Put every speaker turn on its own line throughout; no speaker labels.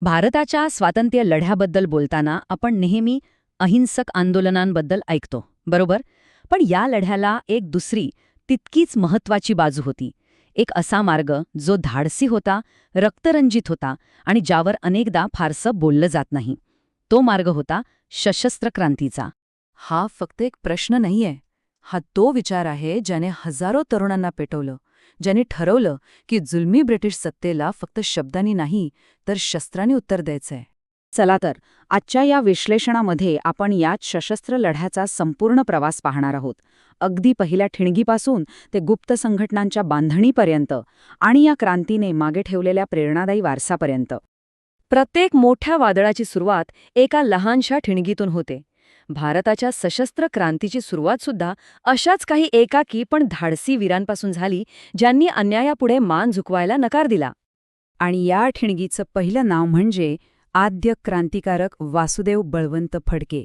भारताच्या स्वातंत्र्य लढ्याबद्दल बोलताना आपण नेहमी अहिंसक आंदोलनांबद्दल ऐकतो, बरोबर? पण या लढ्याला एक दुसरी, तितकीच महत्वाची बाजू होती. एक असा मार्ग जो धाडसी होता, रक्तरंजित होता आणि ज्यावर अनेकदा फारसं बोललं जात नाही. तो मार्ग होता सशस्त्र क्रांतीचा.
हा फक्त एक प्रश्न नाहीये. हा तो विचार आहे ज्याने हजारो तरुणांना पेटवलं, ज्याने ठरवलं की जुलमी ब्रिटिश सत्तेला फक्त शब्दांनी नाही तर शस्त्रांनी उत्तर द्यायचंय.
चला तर, आजच्या या विश्लेषणामध्ये आपण याच सशस्त्र लढ्याचा संपूर्ण प्रवास पाहणार आहोत. अगदी पहिल्या ठिणगीपासून ते गुप्त संघटनांच्या बांधणीपर्यंत आणि या क्रांतीने मागे ठेवलेल्या प्रेरणादायी वारसापर्यंत. प्रत्येक मोठ्या वादळाची सुरुवात एका लहानशा ठिणगीतून होते. भारताच्या सशस्त्र क्रांतीची सुरुवातसुद्धा अशाच काही एकाकी पण धाडसी वीरांपासून झाली, ज्यांनी अन्यायापुढे मान झुकवायला नकार दिला. आणि या ठिणगीचं पहिलं नाव म्हणजे आद्य क्रांतिकारक वासुदेव बळवंत फडके.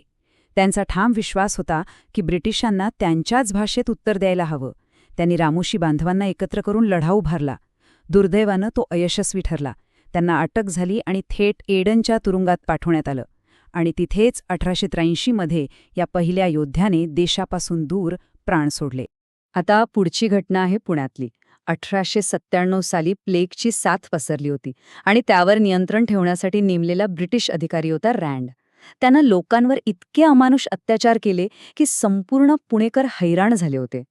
त्यांचा ठाम विश्वास होता की ब्रिटिशांना त्यांच्याच भाषेत उत्तर द्यायला हवं. त्यांनी रामोशी बांधवांना एकत्र करून लढा उभारला. दुर्दैवानं तो अयशस्वी ठरला. त्यांना अटक झाली आणि थेट एडनच्या तुरुंगात पाठवण्यात आलं. आणि तिथेच 1883 मध्ये या पहिल्या योद्ध्याने देशापासून दूर प्राण सोडले. आता पुढची घटना आहे पुण्यातली. 1897 साली प्लेगची साथ पसरली होती आणि त्यावर नियंत्रण ठेवण्यासाठी नेमलेला ब्रिटिश अधिकारी होता रँड. त्यानं लोकांवर इतके अमानुष अत्याचार केले की संपूर्ण पुणेकर हैराण झाले होते.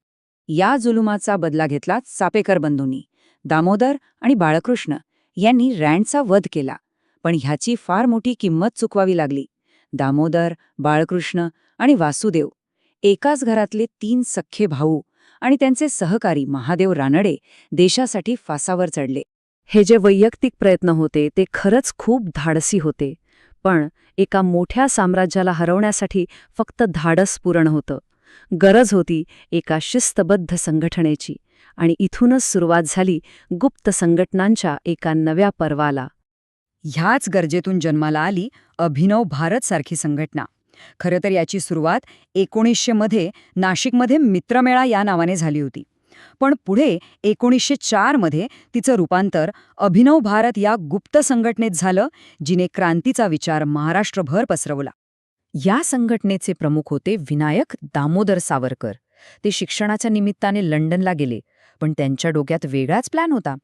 या जुलुमाचा बदला घेतला चापेकर बंधूंनी. दामोदर आणि बाळकृष्ण यांनी रँडचा वध केला. पण ह्याची फार मोठी किंमत चुकवावी लागली. दामोदर, बाळकृष्ण आणि वासुदेव, एकाच घरातले 3 सख्खे भाऊ आणि त्यांचे सहकारी महादेव रानडे देशासाठी फासावर चढले. हे जे वैयक्तिक प्रयत्न होते ते खरंच खूप धाडसी होते. पण एका मोठ्या साम्राज्याला हरवण्यासाठी फक्त धाडस पुरण होतं. गरज होती एका शिस्तबद्ध संघटनेची. आणि इथूनच सुरुवात झाली गुप्त संघटनांच्या एका नव्या पर्वाला. ह्याच गरजेतून जन्माला आली अभिनव भारत सारखी संघटना. खरं तर याची सुरुवात 1900 मध्ये नाशिकमध्ये मित्रमेळा या नावाने झाली होती. पण पुढे 1904 मध्ये तिचं रूपांतर अभिनव भारत या गुप्त संघटनेत झालं, जिने क्रांतीचा विचार महाराष्ट्रभर पसरवला. या संघटनेचे प्रमुख होते विनायक दामोदर सावरकर. ते शिक्षणाच्या निमित्ताने लंडनला गेले, पण त्यांच्या डोक्यात वेगळाच प्लॅन होता.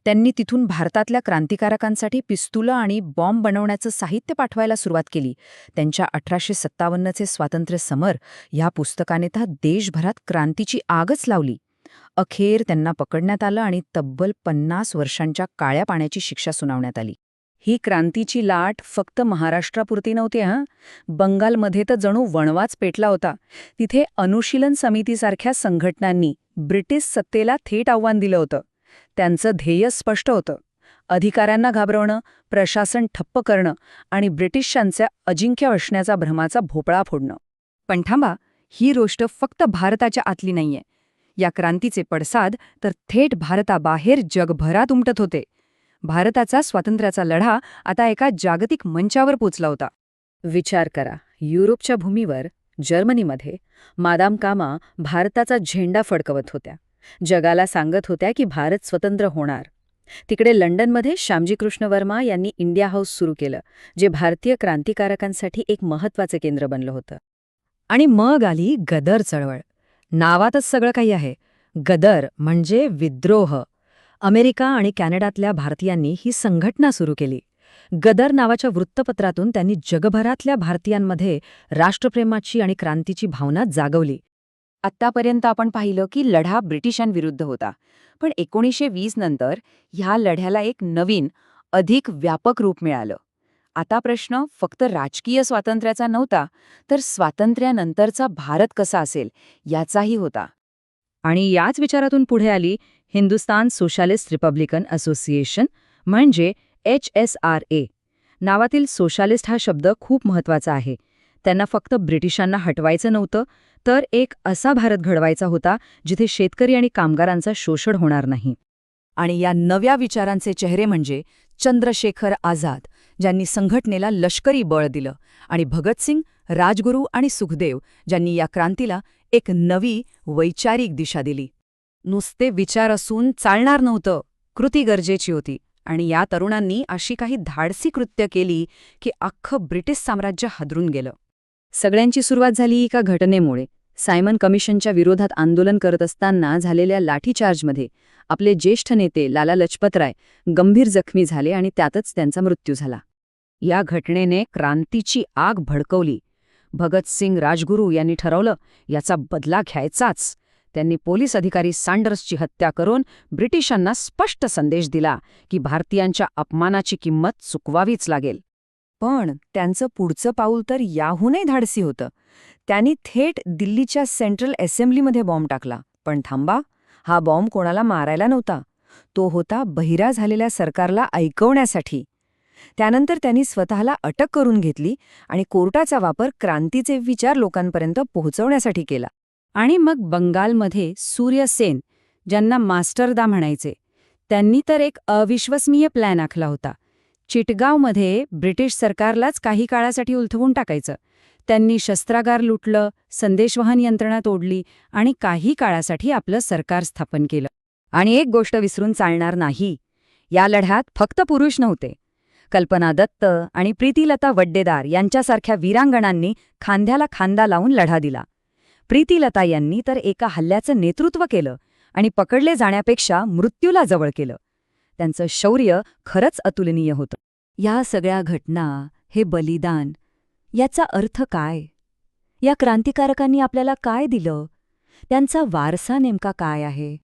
त्यांनी तिथून भारतातल्या क्रांतिकारकांसाठी पिस्तुलं आणि बॉम्ब बनवण्याचं साहित्य पाठवायला सुरुवात केली. त्यांच्या 1857चे स्वातंत्र्य समर या पुस्तकाने तर देशभरात क्रांतीची आगच लावली. अखेर त्यांना पकडण्यात आलं आणि तब्बल 50 वर्षांच्या काळ्या पाण्याची शिक्षा सुनावण्यात आली. ही क्रांतीची लाट फक्त महाराष्ट्रापुरती नव्हती बंगालमध्ये तर जणू वणवाच पेटला होता. तिथे अनुशीलन समितीसारख्या संघटनांनी ब्रिटिश सत्तेला थेट आव्हान दिलं होतं. त्यांचं ध्येय स्पष्ट होतं: अधिकाऱ्यांना घाबरवणं, प्रशासन ठप्प करणं आणि ब्रिटिशांच्या अजिंक्य असण्याचा भ्रमाचा भोपळा फोडणं. पण थांबा, ही गोष्ट फक्त भारताच्या आतली नाहीये. या क्रांतीचे पडसाद तर थेट भारताबाहेर जगभरात उमटत होते. भारताचा स्वातंत्र्याचा लढा आता एका जागतिक मंचावर पोचला होता. विचार करा, युरोपच्या भूमीवर जर्मनीमध्ये मादाम कामा भारताचा झेंडा फडकवत होत्या. जगाला सांगत होत्या की भारत स्वतंत्र होणार. तिकडे लंडनमध्ये श्यामजी कृष्ण वर्मा यांनी इंडिया हाऊस सुरू केलं, जे भारतीय क्रांतिकारकांसाठी एक महत्त्वाचं केंद्र बनलं होतं. आणि मग आली गदर चळवळ. नावातच सगळं काही आहे. गदर म्हणजे विद्रोह. अमेरिका आणि कॅनडातल्या भारतीयांनी ही संघटना सुरू केली. गदर नावाच्या वृत्तपत्रातून त्यांनी जगभरातल्या भारतीयांमध्ये राष्ट्रप्रेमाची आणि क्रांतीची भावना जागवली. आत्तापर्यंत आपण पाहिलं की लढा ब्रिटिशांविरुद्ध होता. पण 1920 नंतर ह्या लढ्याला एक नवीन, अधिक व्यापक रूप मिळालं. आता प्रश्न फक्त राजकीय स्वातंत्र्याचा नव्हता, तर स्वातंत्र्यानंतरचा भारत कसा असेल याचाही होता. आणि याच विचारातून पुढे आली हिंदुस्तान सोशालिस्ट रिपब्लिकन असोसिएशन, म्हणजे HSRA. नावातील सोशालिस्ट हा शब्द खूप महत्त्वाचा आहे. त्यांना फक्त ब्रिटिशांना हटवायचं नव्हतं, तर एक असा भारत घडवायचा होता जिथे शेतकरी आणि कामगारांचं शोषण होणार नाही. आणि या नव्या विचारांचे चेहरे म्हणजे चंद्रशेखर आझाद, ज्यांनी संघटनेला लष्करी बळ दिलं, आणि भगतसिंग, राजगुरू आणि सुखदेव, ज्यांनी या क्रांतीला एक नवी वैचारिक दिशा दिली. नुसते विचार असून चालणार नव्हतं, कृती गरजेची होती. आणि या तरुणांनी अशी काही धाडसी कृत्य केली की अख्खं ब्रिटिश साम्राज्य हादरून गेलं. सगळ्यांची सुरुवात झाली एका घटनेमुळे. सायमन कमिशनच्या विरोधात आंदोलन करत असताना झालेल्या लाठीचार्जमध्ये आपले ज्येष्ठ नेते लाला लजपतराय गंभीर जखमी झाले आणि त्यातच त्यांचा मृत्यू झाला. या घटनेने क्रांतीची आग भडकवली. भगतसिंग राजगुरू यांनी ठरवलं याचा बदला घ्यायचाच. त्यांनी पोलीस अधिकारी सँडर्सची हत्या करून ब्रिटिशांना स्पष्ट संदेश दिला की भारतीयांच्या अपमानाची किंमत चुकवावीच लागेल.
पण त्यांचं पुढचं पाऊल तर याहूनही धाडसी होतं. त्यांनी थेट दिल्लीच्या सेंट्रल असेंब्लीमध्ये बॉम्ब टाकला. पण थांबा, हा बॉम्ब कोणाला मारायला नव्हता. तो होता बहिरा झालेल्या सरकारला ऐकवण्यासाठी. त्यानंतर त्यांनी स्वतःला अटक करून घेतली आणि कोर्टाचा वापर क्रांतीचे विचार लोकांपर्यंत पोहोचवण्यासाठी केला.
आणि मग बंगालमध्ये सूर्य सेन, ज्यांना मास्टरदा म्हणायचे, त्यांनी तर एक अविश्वसनीय प्लॅन आखला होता. चिटगावमध्ये ब्रिटिश सरकारलाच काही काळासाठी उलथवून टाकायचं. त्यांनी शस्त्रागार लुटलं, संदेशवहन यंत्रणा तोडली आणि काही काळासाठी आपलं सरकार स्थापन केलं. आणि एक गोष्ट विसरून चालणार नाही, या लढ्यात फक्त पुरुष नव्हते. कल्पना दत्त आणि प्रीतिलता वड्डेदार यांच्यासारख्या वीरांगणांनी खांद्याला खांदा लावून लढा दिला. प्रीतिलता यांनी तर एका हल्ल्याचं नेतृत्व केलं आणि पकडले जाण्यापेक्षा मृत्यूला जवळ केलं. त्यांचं शौर्य खरंच अतुलनीय होतं.
या सगळ्या घटना, हे बलिदान, याचा अर्थ काय? या क्रांतिकारकांनी आपल्याला काय दिलं? त्यांचा वारसा नेमका काय आहे?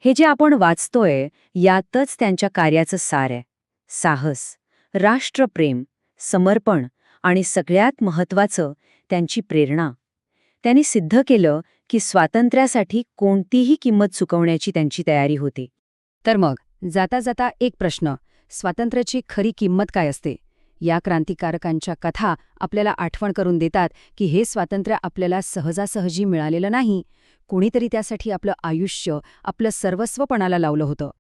हे जे आपण वाचतोय यातच त्यांच्या कार्याचं सार आहे. साहस, राष्ट्रप्रेम, समर्पण आणि सगळ्यात महत्त्वाचं त्यांची प्रेरणा. त्यांनी सिद्ध केलं की स्वातंत्र्यासाठी कोणतीही किंमत चुकवण्याची त्यांची तयारी होती. तर मग जाता जाता एक प्रश्न, स्वातंत्र्याची खरी किंमत काय असते? या क्रांतिकारकांच्या कथा आपल्याला आठवण करून देतात की हे स्वातंत्र्य आपल्याला सहजासहजी मिळालेलं नाही. कुणीतरी त्यासाठी आपलं आयुष्य, आपलं सर्वस्व पणाला लावलं होतं.